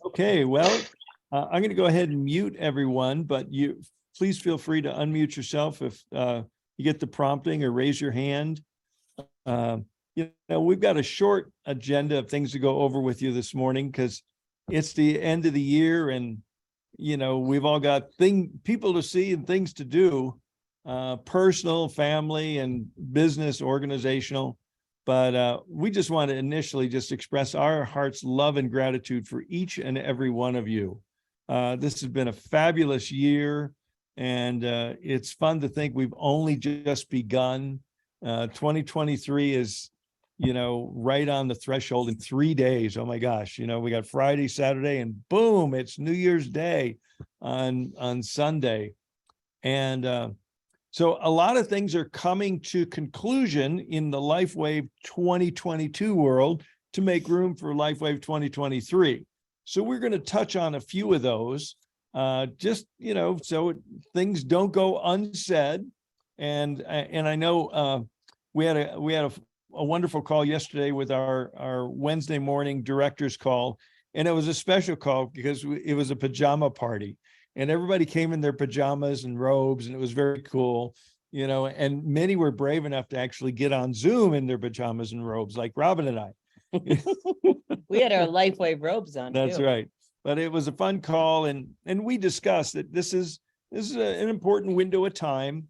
Okay, well, I'm going to go ahead and mute everyone, but you please feel free to unmute yourself if you get the prompting or raise your hand. We've got a short agenda of things to go over with you this morning because it's the end of the year and, we've all got people to see and things to do, personal, family, and business, organizational. But we just want to initially just express our heart's love and gratitude for each and every one of you. This has been a fabulous year, and it's fun to think we've only just begun. 2023 is, right on the threshold in 3 days. Oh my gosh, we got Friday, Saturday, and boom, it's New Year's Day on Sunday. And so a lot of things are coming to conclusion in the LifeWave 2022 world to make room for LifeWave 2023. So we're going to touch on a few of those, so things don't go unsaid. And I know we had a wonderful call yesterday with our Wednesday morning director's call, and it was a special call because it was a pajama party. And everybody came in their pajamas and robes, and it was very cool, and many were brave enough to actually get on Zoom in their pajamas and robes, like Robin and I. We had our LifeWave robes on. That's too. right. But it was a fun call, and we discussed that this is an important window of time.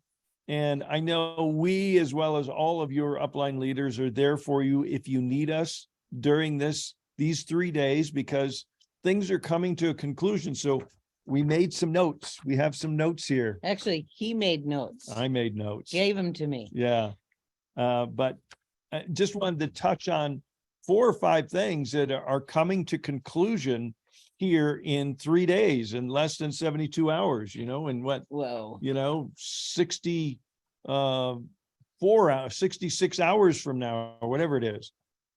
And I know we, as well as all of your upline leaders, are there for you if you need us during these 3 days, because things are coming to a conclusion. So we made some notes. We have some notes here. Actually, he made notes. I made notes. Gave them to me. Yeah. But I just wanted to touch on 4 or 5 things that are coming to conclusion here in 3 days, in less than 72 hours, and what, Whoa. 4 hours, 66 hours from now, or whatever it is.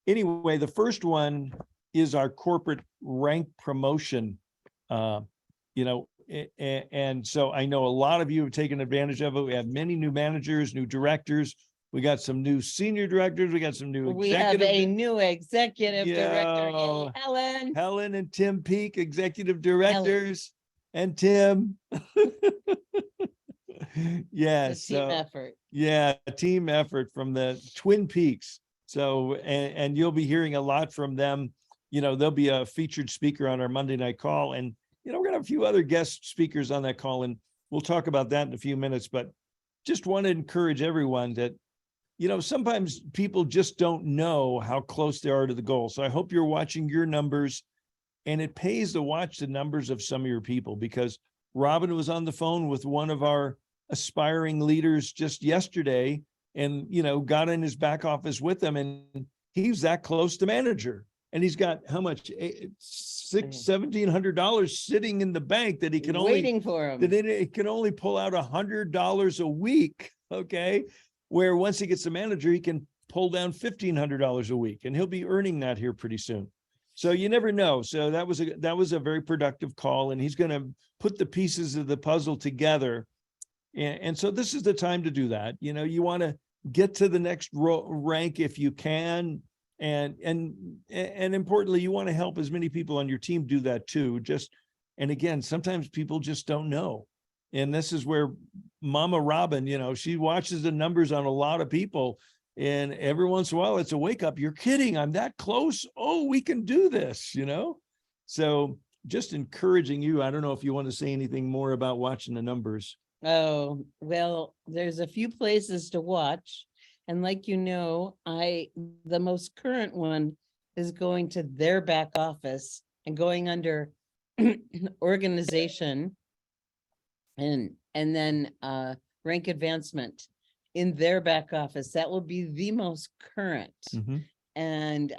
Anyway, the first one is our corporate rank promotion. And so I know a lot of you have taken advantage of it. We have many new managers, new directors. We got some new senior directors. We got some new We have a new executive director, Helen. Helen and Tim Peak, executive directors, and Tim. Yes. Team effort. Yeah, a team effort from the Twin Peaks. So, and you'll be hearing a lot from them. There'll be a featured speaker on our Monday night call, and we're gonna have a few other guest speakers on that call, and we'll talk about that in a few minutes. But just want to encourage everyone that, sometimes people just don't know how close they are to the goal. So I hope you're watching your numbers, and it pays to watch the numbers of some of your people, because Robin was on the phone with one of our aspiring leaders just yesterday, and, got in his back office with them, and he's that close to manager. And he's got how much? $1,700 sitting in the bank that he can waiting for him. That it can only pull out $100 a week. Okay, where once he gets a manager, he can pull down $1,500 a week, and he'll be earning that here pretty soon. So you never know. So that was a very productive call, and he's going to put the pieces of the puzzle together. And so this is the time to do that. You want to get to the next rank if you can. And importantly, you want to help as many people on your team do that too. And again, sometimes people just don't know. And this is where Mama Robin, she watches the numbers on a lot of people, and every once in a while it's a wake up. You're kidding. I'm that close. Oh, we can do this, So just encouraging you. I don't know if you want to say anything more about watching the numbers. Oh, well, there's a few places to watch. And like the most current one is going to their back office and going under organization and then rank advancement in their back office. That will be the most current. Mm-hmm. And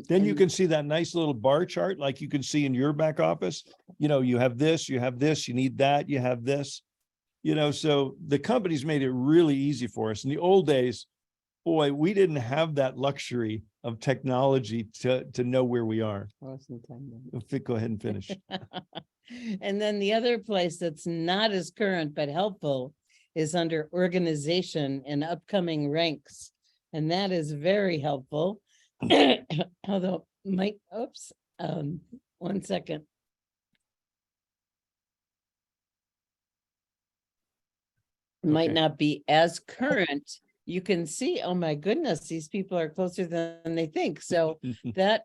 then you can see that nice little bar chart, like you can see in your back office. You have this, you need that, you have this. So the company's made it really easy for us. In the old days, boy, we didn't have that luxury of technology to know where we are. Go ahead and finish. And then the other place that's not as current but helpful is under organization and upcoming ranks. And that is very helpful. Although one second. might Okay. not be as current, you can see, oh my goodness, these people are closer than they think. So that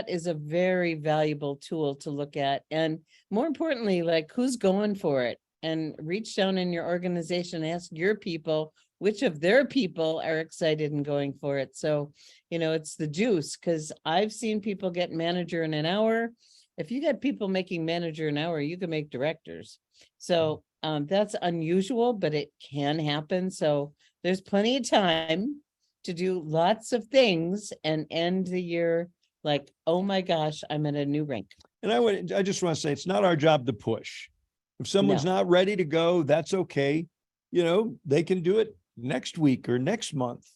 is a very valuable tool to look at. And more importantly, like who's going for it? And reach down in your organization, ask your people, which of their people are excited and going for it. So, it's the juice, because I've seen people get manager in an hour. If you got people making manager an hour, you can make directors. So that's unusual, but it can happen. So there's plenty of time to do lots of things and end the year like, oh my gosh, I'm at a new rank. And I just want to say, it's not our job to push. If someone's No. not ready to go, that's okay. They can do it next week or next month.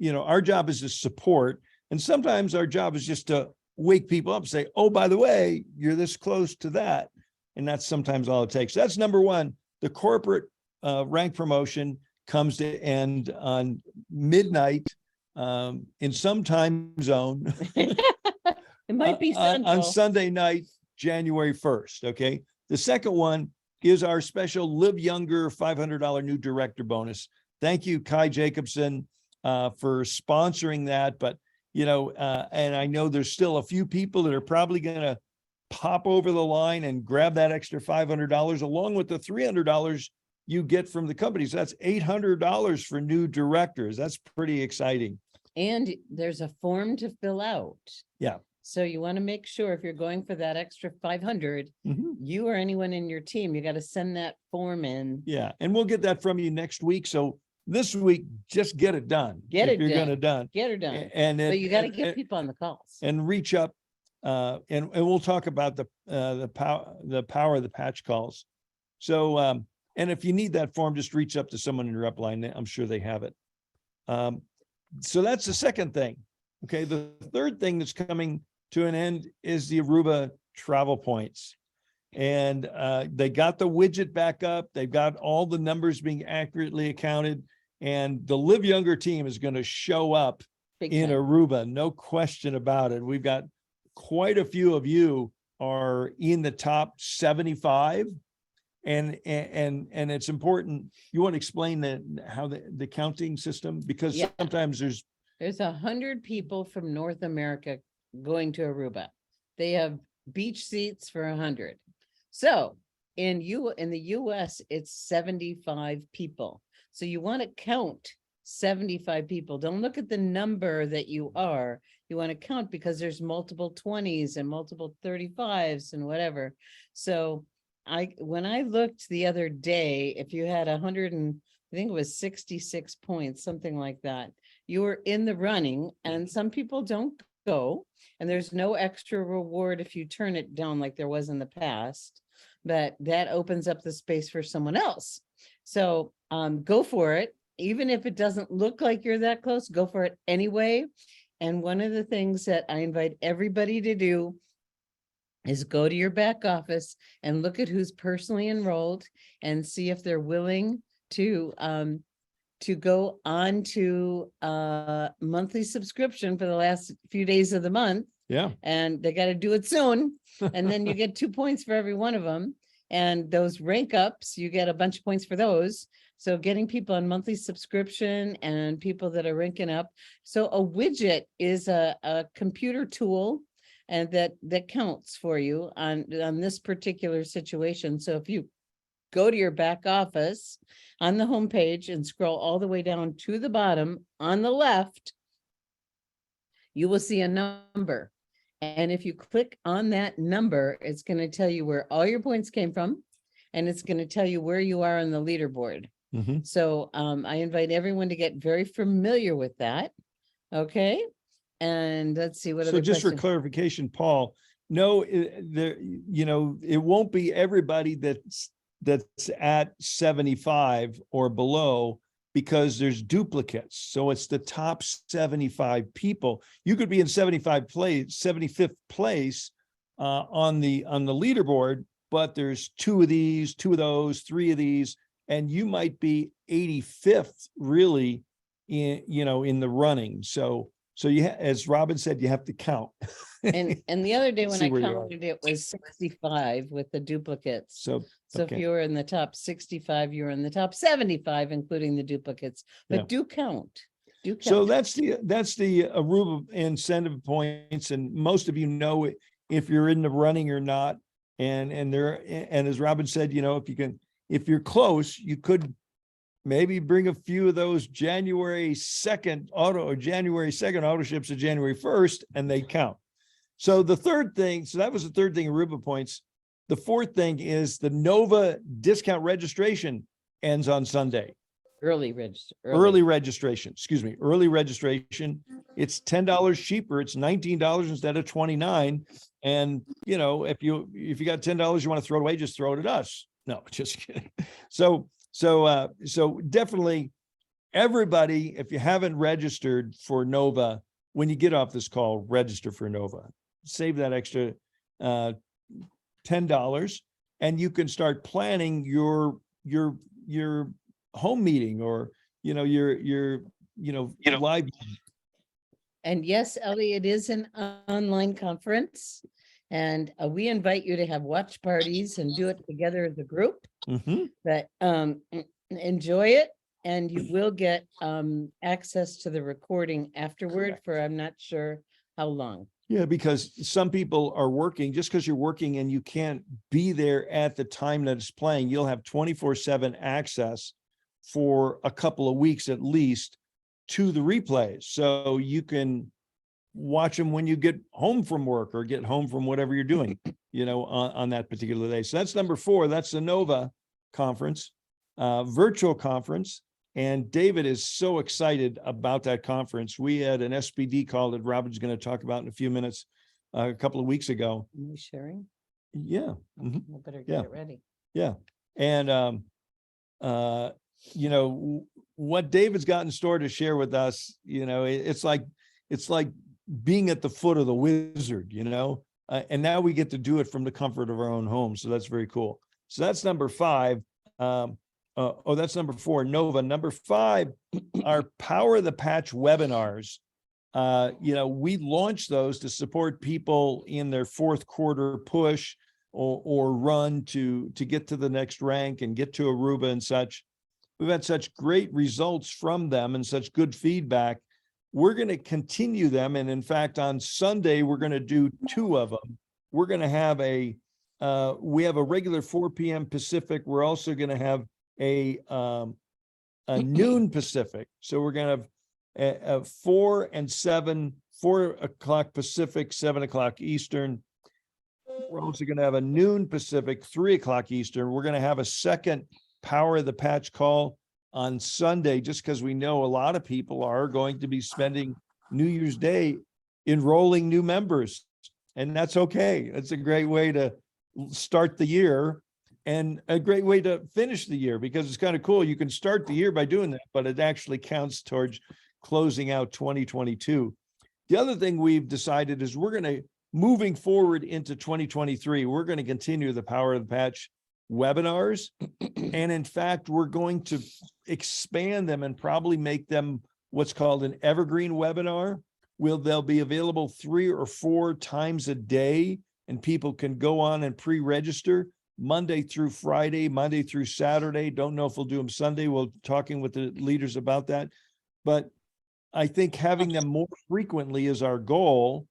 Our job is to support. And sometimes our job is just to wake people up and say, oh, by the way, you're this close to that. And that's sometimes all it takes. That's number one. The corporate rank promotion comes to end on midnight in some time zone. It might be on central. Sunday night, January 1st. Okay. The second one is our special Live Younger $500 new director bonus. Thank you, Kai Jacobson, for sponsoring that. But, and I know there's still a few people that are probably going to pop over the line and grab that extra $500 along with the $300 you get from the company. So that's $800 for new directors. That's pretty exciting. And there's a form to fill out. Yeah. So you want to make sure if you're going for that extra 500, you or anyone in your team, you got to send that form in. Yeah. And we'll get that from you next week. So this week, just get it done. Get it You're done. going to done. Get her done. And But you got to get people on the calls. and reach up. And we'll talk about the power of the patch calls. So, and if you need that form, just reach up to someone in your upline. I'm sure they have it. So that's the second thing. Okay. The third thing that's coming to an end is the Aruba travel points. And they got the widget back up. They've got all the numbers being accurately accounted. And the Live Younger team is going to show up Big in time. Aruba. No question about it. We've got quite a few of you are in the top 75. And it's important. You want to explain how the counting system, because Yeah. sometimes There's 100 people from North America going to Aruba. They have beach seats for 100. So in the US, it's 75 people. So you want to count 75 people. Don't look at the number that you are. You want to count because there's multiple 20s and multiple 35s and whatever. So when I looked the other day, if you had 100 and I think it was 66 points, something like that, you were in the running. And some people don't go, and there's no extra reward if you turn it down like there was in the past, but that opens up the space for someone else. So go for it. Even if it doesn't look like you're that close, go for it anyway. And one of the things that I invite everybody to do is go to your back office and look at who's personally enrolled and see if they're willing to go on to a monthly subscription for the last few days of the month. yeah. And they got to do it soon. And then you get 2 points for every one of them. And those rank ups, you get a bunch of points for those. So getting people on monthly subscription and people that are ranking up. So a widget is a computer tool and that counts for you on this particular situation. So if you go to your back office on the homepage and scroll all the way down to the bottom on the left, you will see a number. And if you click on that number, it's going to tell you where all your points came from, and it's going to tell you where you are on the leaderboard. Mhm. So I invite everyone to get very familiar with that. Okay. And let's see what So other just for questions. clarification, Paul, no, it won't be everybody that's at 75 or below, because there's duplicates. So it's the top 75 people. You could be in 75th place on the leaderboard, but there's 2 of these, 2 of those, 3 of these, and you might be 85th really in the running. So So as Robin said, you have to count. And the other day when See I where you are. counted, it was 65 with the duplicates. So, So if okay. you were in the top 65, you were in the top 75, including the duplicates, Yeah. but do count. Do So count. that's the Aruba incentive points, and most of you know if you're in the running or not. And as Robin said, if you're close, you could maybe bring a few of those January 2nd auto ships to January 1st, and they count. So that was the third thing, Aruba points. The fourth thing is the Nova discount registration ends on Sunday. Early register. Early registration, excuse me, early registration. It's $10 cheaper. It's $19 instead of $29. And if you got $10 you want to throw it away, just throw it at us. No, just kidding. So definitely everybody, if you haven't registered for Nova, when you get off this call, register for Nova. Save that extra $10, and you can start planning your home meeting or your live. And yes, Ellie, it is an online conference. And we invite you to have watch parties and do it together as a group. Mhm. But enjoy it, and you will get access to the recording afterward for I'm not sure how long. Yeah, because some people are working. Just because you're working and you can't be there at the time that it's playing, you'll have 24/7 access for a couple of weeks at least to the replays. So you can watch them when you get home from work or get home from whatever you're doing, on that particular day. So that's number 4. That's the Nova conference, virtual conference. And David is so excited about that conference. We had an SPD call that Robin's going to talk about in a few minutes, a couple of weeks ago. Are you sharing? Yeah. Mhm. I better Yeah. get it ready. Yeah. And, what David's got in store to share with us, it's like being at the foot of the wizard, and now we get to do it from the comfort of our own home. So that's very cool. So that's number 5. That's number 4, Nova. Number 5, our Power the Patch webinars. We launched those to support people in their fourth quarter push or run to get to the next rank and get to Aruba and such. We've had such great results from them and such good feedback. We're going to continue them. And in fact, on Sunday, we're going to do 2 of them. We're going to have we have a regular 4 p.m. Pacific. We're also going to have a noon Pacific. So we're going to have a 4 and 7, 4 o'clock Pacific, 7 o'clock Eastern. We're also going to have a noon Pacific, 3 o'clock Eastern. We're going to have a second Power the Patch call on Sunday, just because we know a lot of people are going to be spending New Year's Day enrolling new members. And that's okay. It's a great way to start the year and a great way to finish the year, because it's kind of cool. You can start the year by doing that, but it actually counts towards closing out 2022. The other thing we've decided is moving forward into 2023, we're going to continue the Power of the Patch webinars. And in fact, we're going to expand them and probably make them what's called an evergreen webinar. They'll be available 3 or 4 times a day, and people can go on and pre-register Monday through Friday, Monday through Saturday. Don't know if we'll do them Sunday. We're talking with the leaders about that. But I think having them more frequently is our goal,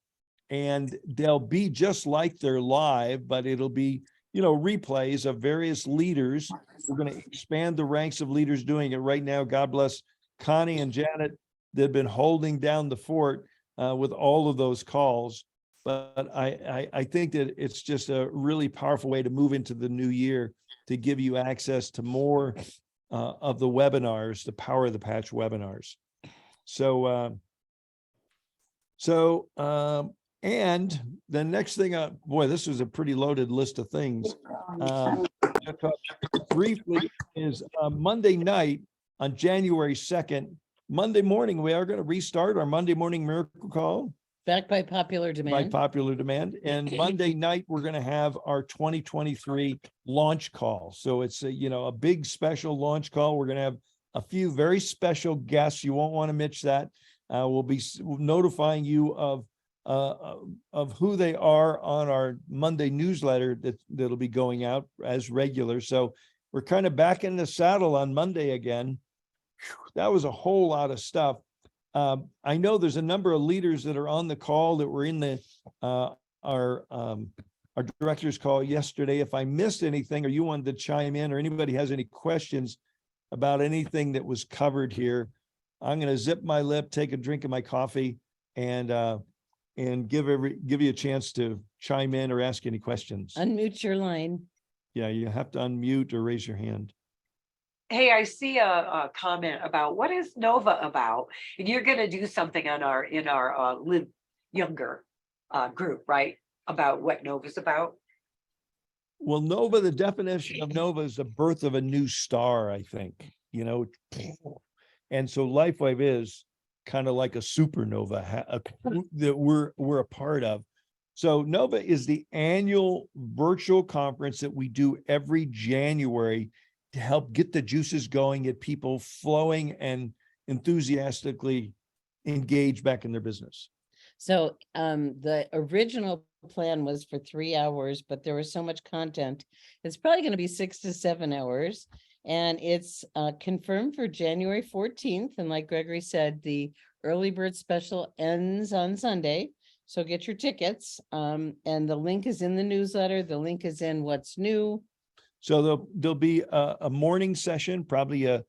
and they'll be just like they're live, but it'll be replays of various leaders. We're going to expand the ranks of leaders doing it right now. God bless Connie and Janet. They've been holding down the fort with all of those calls. But I think that it's just a really powerful way to move into the new year, to give you access to more of the webinars, the Power of the Patch webinars. And the next thing, this was a pretty loaded list of things. Briefly is Monday night on January 2nd, Monday morning, we are going to restart our Monday morning miracle call. Back by popular demand. By popular demand. And Monday night, we're going to have our 2023 launch call. So it's a big special launch call. We're going to have a few very special guests. You won't want to miss that. We'll be notifying you of who they are on our Monday newsletter that'll be going out as regular. So we're kind of back in the saddle on Monday again. That was a whole lot of stuff. I know there's a number of leaders that are on the call that were in the our director's call yesterday. If I missed anything or you wanted to chime in or anybody has any questions about anything that was covered here, I'm going to zip my lip, take a drink of my coffee, and give you a chance to chime in or ask any questions. Unmute your line. Yeah, you have to unmute or raise your hand. Hey, I see a comment about what is Nova about? And you're gonna do something in our Live Younger group, right? About what Nova's about? Well, Nova, the definition of Nova is the birth of a new star, I think, you know. And so LifeWave is kind of like a supernova that we're a part of. So Nova is the annual virtual conference that we do every January to help get the juices going, get people flowing and enthusiastically engaged back in their business. So the original plan was for 3 hours, but there was so much content. It's probably going to be 6 to 7 hours. And it's confirmed for January 14th. And like Gregory said, the early bird special ends on Sunday. So get your tickets. And the link is in the newsletter. The link is in What's New. So there'll be a morning session, probably a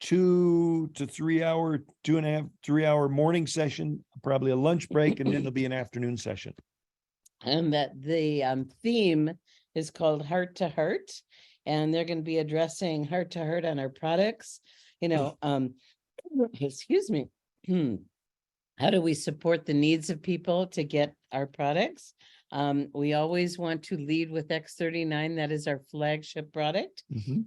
2 to 3 hour, 2.5, 3 hour morning session, probably a lunch break, and then there'll be an afternoon session. And that the theme is called Heart to Heart. And they're going to be addressing heart to heart on our products. You know, excuse me. How do we support the needs of people to get our products? We always want to lead with X39. That is our flagship product.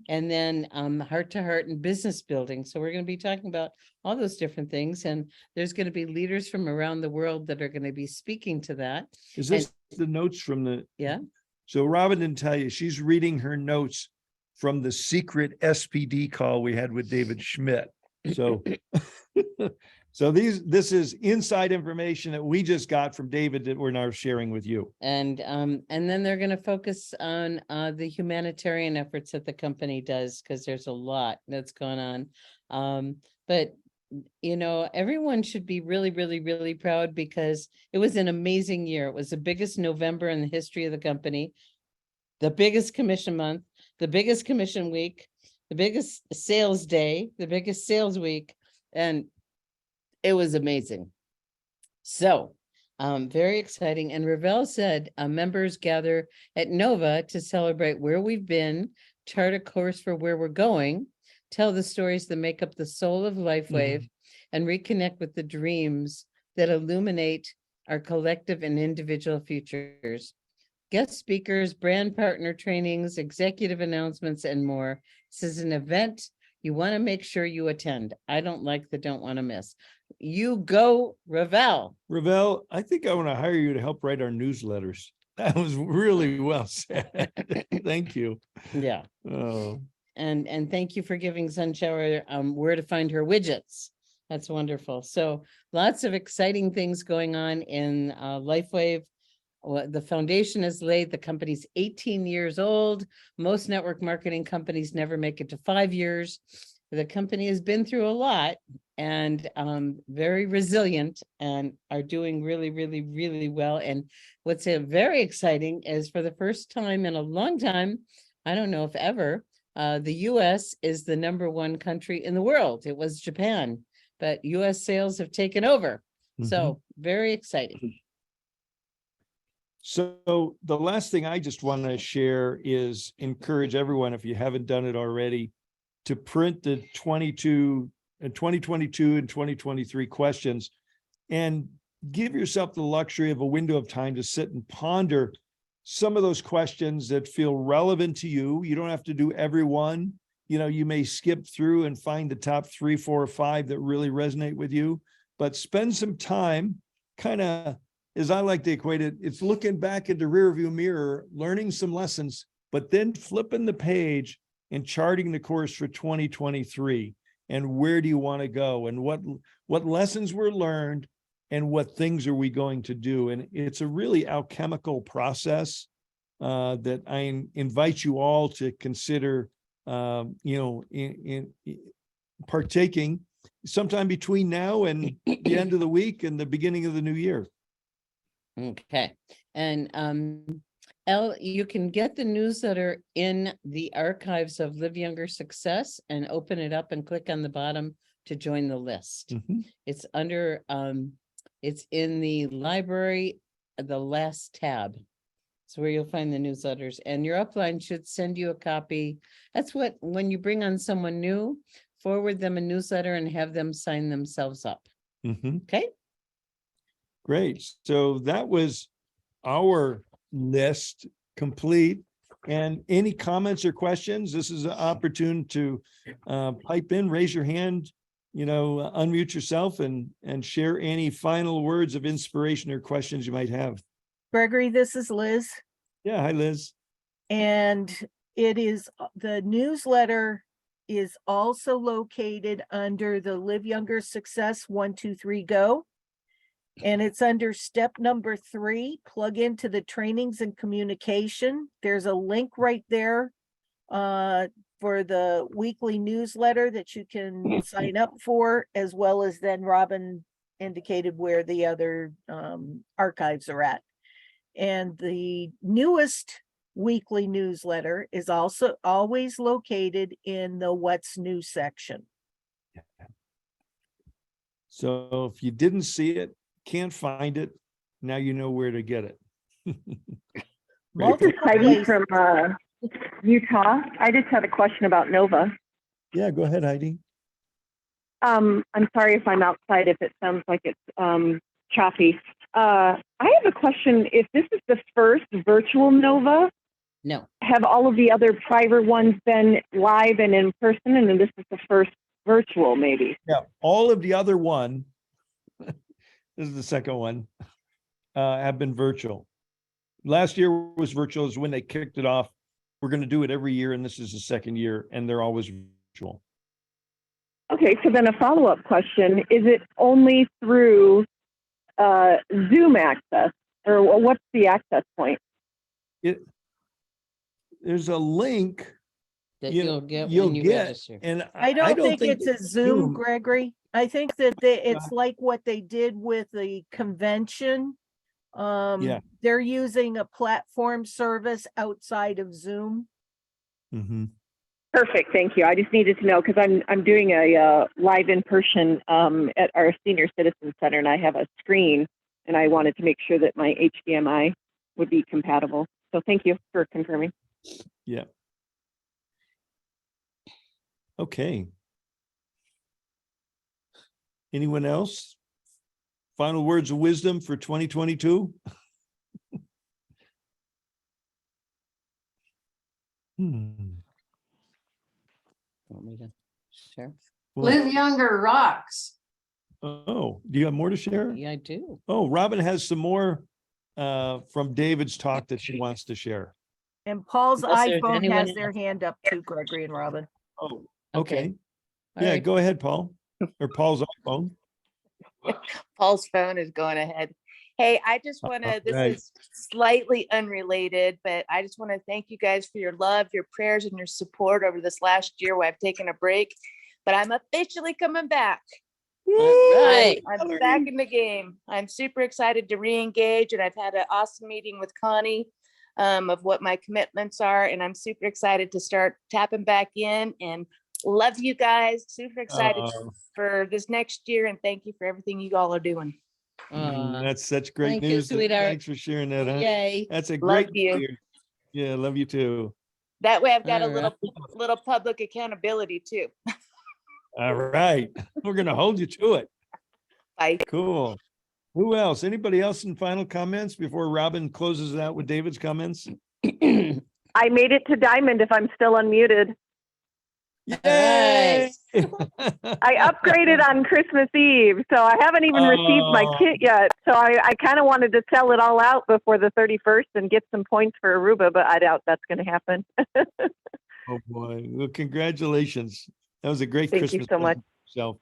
And then heart to heart and business building. So we're going to be talking about all those different things. And there's going to be leaders from around the world that are going to be speaking to that. Is this the notes from the? Yeah. So Robin didn't tell you, she's reading her notes from the secret SPD call we had with David Schmidt. So, so this is inside information that we just got from David that we're now sharing with you. And then they're going to focus on the humanitarian efforts that the company does, because there's a lot that's going on. But you know, everyone should be really, really, really proud because it was an amazing year. It was the biggest November in the history of the company, the biggest commission month, the biggest commission week, the biggest sales day, the biggest sales week, and it was amazing. So very exciting. And Ravel said members gather at Nova to celebrate where we've been, chart a course for where we're going, tell the stories that make up the soul of LifeWave, and reconnect with the dreams that illuminate our collective and individual futures. Guest speakers, brand partner trainings, executive announcements, and more. This is an event you want to make sure you attend. I don't want to miss. You go, Ravel. Ravel, I think I want to hire you to help write our newsletters. That was really well said. Thank you. Yeah. Oh. And thank you for giving Sunshower where to find her widgets. That's wonderful. So lots of exciting things going on in LifeWave. The foundation is laid. The company's 18 years old. Most network marketing companies never make it to 5 years. The company has been through a lot and very resilient and are doing really, really, really well. And what's very exciting is for the first time in a long time, I don't know if ever, the US is the #1 country in the world. It was Japan, but US sales have taken over. So very exciting. So the last thing I just want to share is encourage everyone, if you haven't done it already, to print the 2022 and 2023 questions and give yourself the luxury of a window of time to sit and ponder some of those questions that feel relevant to you. You don't have to do every one. You know, you may skip through and find the top 3, 4, or 5 that really resonate with you, but spend some time kind of, as I like to equate it, it's looking back at the rearview mirror, learning some lessons, but then flipping the page and charting the course for 2023. and where do you want to go, and what lessons were learned, and what things are we going to do. And it's a really alchemical process that I invite you all to consider, in partaking sometime between now and the end of the week and the beginning of the new year. Okay, and you can get the newsletter in the archives of Live Younger Success and open it up and click on the bottom to join the list. Mhm. It's under, it's in the library, the last tab. It's where you'll find the newsletters, and your upline should send you a copy. That's what, when you bring on someone new, forward them a newsletter and have them sign themselves up. Mhm. Okay? Great. So that was our list complete. And any comments or questions? This is an opportune to pipe in, raise your hand, unmute yourself and share any final words of inspiration or questions you might have. Gregory, this is Liz, Yeah. Hi, Liz. and it is, the newsletter is also located under the Live Younger Success 1, 2, 3, Go. And it's under step number 3, plug into the trainings and communication. There's a link right there for the weekly newsletter that you can sign up for, as well as then Robin indicated where the other archives are at. And the newest weekly newsletter is also always located in the What's New section. So if you didn't see it, can't find it, now you know where to get it. Multiple Heidi places. from Utah. I just had a question about Nova. Yeah, go ahead, Heidi. I'm sorry if I'm outside, if it sounds like it's choppy. I have a question. If this is the first virtual Nova, No, have all of the other prior ones been live and in person, and then this is the first virtual, maybe? Yeah, all of the other one, this is the second one, have been virtual. Last year was virtual, is when they kicked it off. We're going to do it every year, and this is the second year, and they're always virtual. Okay, so then a follow-up question. Is it only through Zoom access, or what's the access point? There's a link that You- you'll get you'll when you get- register. and I don't think it's a Zoom, Zoom. Gregory. I think that it's like what they did with the convention. Yeah. They're using a platform service outside of Zoom. Mhm. Perfect, thank you. I just needed to know because I'm doing a live in person at our senior citizen center, and I have a screen, and I wanted to make sure that my HDMI would be compatible. So thank you for confirming. Yeah. Okay. Anyone else? Final words of wisdom for 2022? Hmm. Want me to share? Well, Live Younger rocks. oh, do you have more to share? Yeah, I do. Oh, Robin has some more from David's talk that she wants to share. And Paul's Unless there's iPhone anyone has their else. hand up too, Gregory and Robin. Oh, Okay. okay. All Yeah, right. go ahead, Paul, or Paul's iPhone. Paul's phone is going ahead. Hey, I just want to, this Right. is slightly unrelated, but I just want to thank you guys for your love, your prayers, and your support over this last year where I've taken a break. But I'm officially coming back. Right. I'm back in the game. I'm super excited to re-engage, and I've had an awesome meeting with Connie of what my commitments are, and I'm super excited to start tapping back in, and love you guys. Super excited for this next year, and thank you for everything you all are doing. That's such great thank you, news. sweetheart. Thanks for sharing that. Huh? Yay. That's a Love great. you. year. Yeah, love you too. That way I've got a All right. little public accountability too. All right, we're gonna hold you to it. Bye. Cool. Who else? Anybody else in final comments before Robin closes it out with David's comments? I made it to Diamond if I'm still unmuted. Yay! I upgraded on Christmas Eve, so I haven't even received my Oh. kit yet. So I kind of wanted to sell it all out before the 31st and get some points for Aruba, but I doubt that's going to happen. Oh, boy. Well, congratulations. That was a great Thank you Christmas. so much. present for yourself.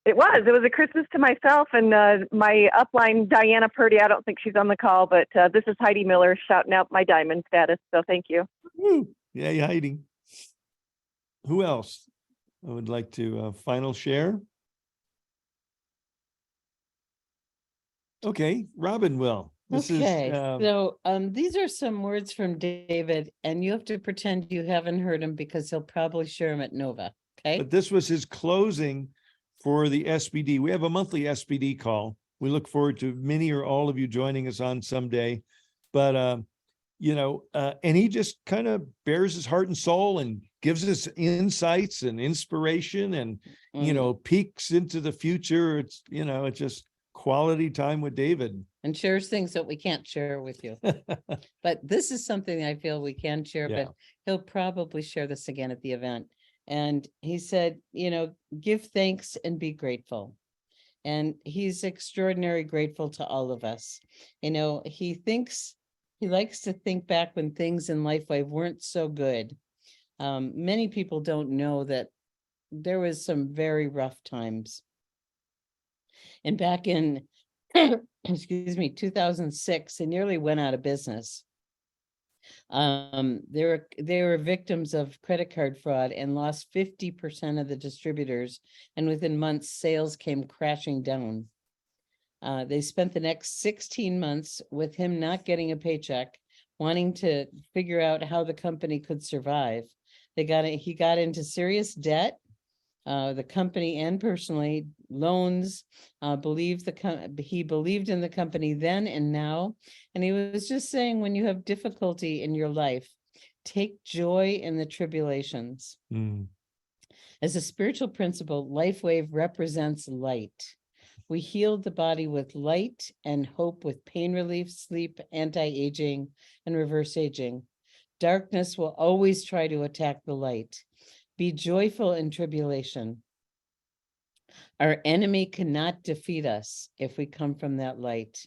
It was a Christmas to myself and my upline, Diana Purdy. I don't think she's on the call, but this is Heidi Miller shouting out my diamond status. So thank you. Woo. Yeah, you're hiding. Who else? I would like to final share. Okay, Robin will. This is Okay, so these are some words from David, and you have to pretend you haven't heard him because he'll probably share them at Nova. Okay, but this was his closing for the SPD. We have a monthly SPD call. We look forward to many or all of you joining us on someday. But and he just kind of bears his heart and soul and gives us insights and inspiration and peeks into the future. It's it's just quality time with David. and shares things that we can't share with you. But this is something I feel we can share, Yeah. but he'll probably share this again at the event. And he said, give thanks and be grateful. And he's extraordinarily grateful to all of us. He likes to think back when things in LifeWave weren't so good. Many people don't know that there was some very rough times. And back in, excuse me, 2006, they nearly went out of business. They were victims of credit card fraud and lost 50% of the distributors. And within months, sales came crashing down. They spent the next 16 months with him not getting a paycheck, wanting to figure out how the company could survive. He got into serious debt. The company and personally loans, he believed in the company then and now. And he was just saying, when you have difficulty in your life, take joy in the tribulations. Mm. As a spiritual principle, LifeWave represents light. We healed the body with light and hope with pain relief, sleep, anti-aging, and reverse aging. Darkness will always try to attack the light. Be joyful in tribulation. Our enemy cannot defeat us if we come from that light.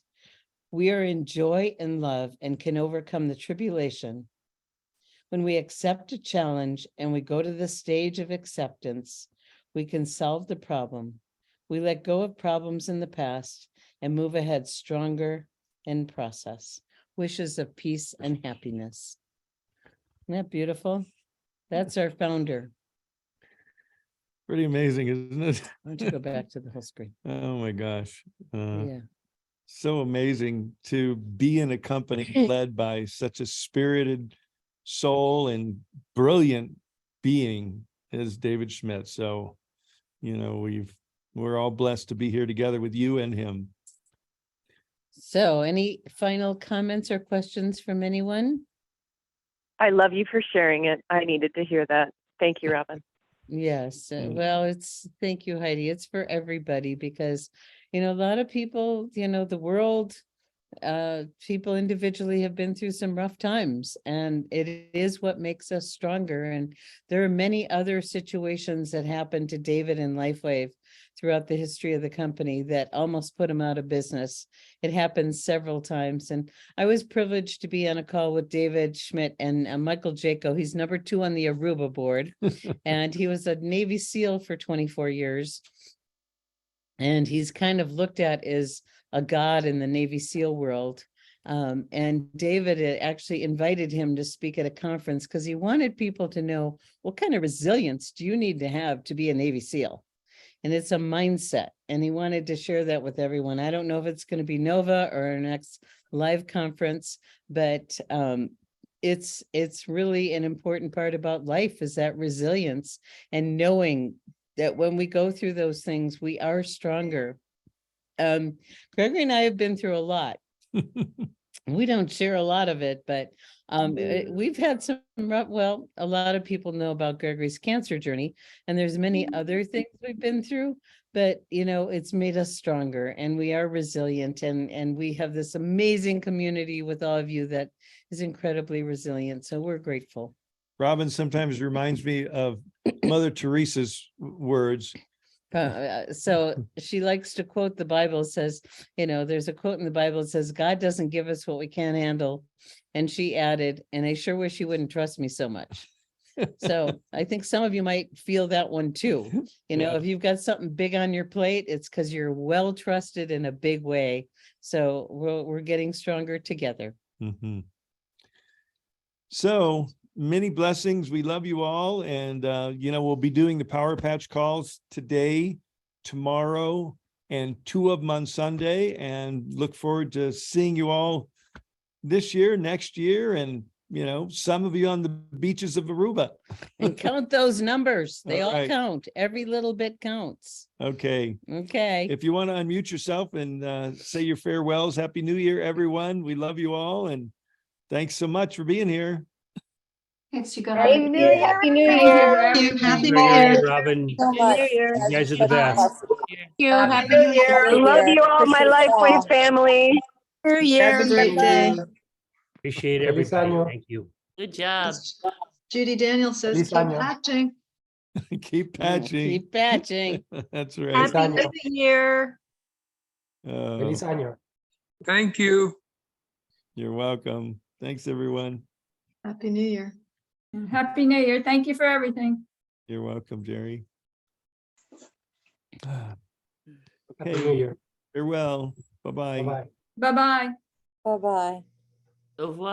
We are in joy and love and can overcome the tribulation. When we accept a challenge and we go to the stage of acceptance, we can solve the problem. We let go of problems in the past and move ahead stronger in process. Wishes of peace and happiness. Isn't that beautiful? That's our founder. Pretty amazing, isn't it? Why don't you go back to the whole screen? Oh my gosh. Yeah. So amazing to be in a company led by such a spirited soul and brilliant being as David Schmidt. So, we're all blessed to be here together with you and him. So any final comments or questions from anyone? I love you for sharing it. I needed to hear that. Thank you, Robin. Yes, Mm. well, thank you, Heidi. It's for everybody because, a lot of people, the world, people individually have been through some rough times, and it is what makes us stronger. And there are many other situations that happened to David and LifeWave throughout the history of the company that almost put him out of business. It happened several times. And I was privileged to be on a call with David Schmidt and Michael Jaco. He's number 2 on the Aruba board, and he was a Navy SEAL for 24 years. And he's kind of looked at as a god in the Navy SEAL world. And David had actually invited him to speak at a conference because he wanted people to know, what kind of resilience do you need to have to be a Navy SEAL? And it's a mindset. And he wanted to share that with everyone. I don't know if it's going to be Nova or our next live conference, but it's really an important part about life, is that resilience and knowing that when we go through those things, we are stronger. Gregory and I have been through a lot. We don't share a lot of it, but we've had some rough, well, a lot of people know about Gregory's cancer journey, and there's many other things we've been through, but it's made us stronger, and we are resilient, and we have this amazing community with all of you that is incredibly resilient. So we're grateful. Robin sometimes reminds me of Mother Teresa's words. So she likes to quote the Bible. It says, there's a quote in the Bible that says, God doesn't give us what we can't handle. And she added, and I sure wish you wouldn't trust me so much. So I think some of you might feel that one too. You know, Yeah. if you've got something big on your plate, it's because you're well trusted in a big way. So we're getting stronger together. Mhm. So many blessings. We love you all. And, we'll be doing the Power Patch calls today, tomorrow, and 2 of them on Sunday, and look forward to seeing you all this year, next year, and, some of you on the beaches of Aruba. And count those numbers. They All all right. count. Every little bit counts. Okay. Okay. If you want to unmute yourself and say your farewells, Happy New Year, everyone. We love you all. And thanks so much for being here. Thanks, you Happy guys. New Year. Happy New Thank Year. you. Happy New Very Year. good, Robin. So much. Year. You guys are the best. You. Happy New Year. I love you all, my life wave family. New Year. Have a great day. Appreciate Feliz everybody. año. Thank you. Good job. Judy Daniels says, Feliz keep año. patching. Keep patching. Keep patching. That's right. Feliz Happy año. New Year. Feliz año. Thank you. You're welcome. Thanks, everyone. Happy New Year. Happy New Year. Thank you for everything. You're welcome, Jerry. Happy Hey. New Year. Farewell. Bye-bye. Bye-bye. Bye-bye. Bye-bye. Au revoir.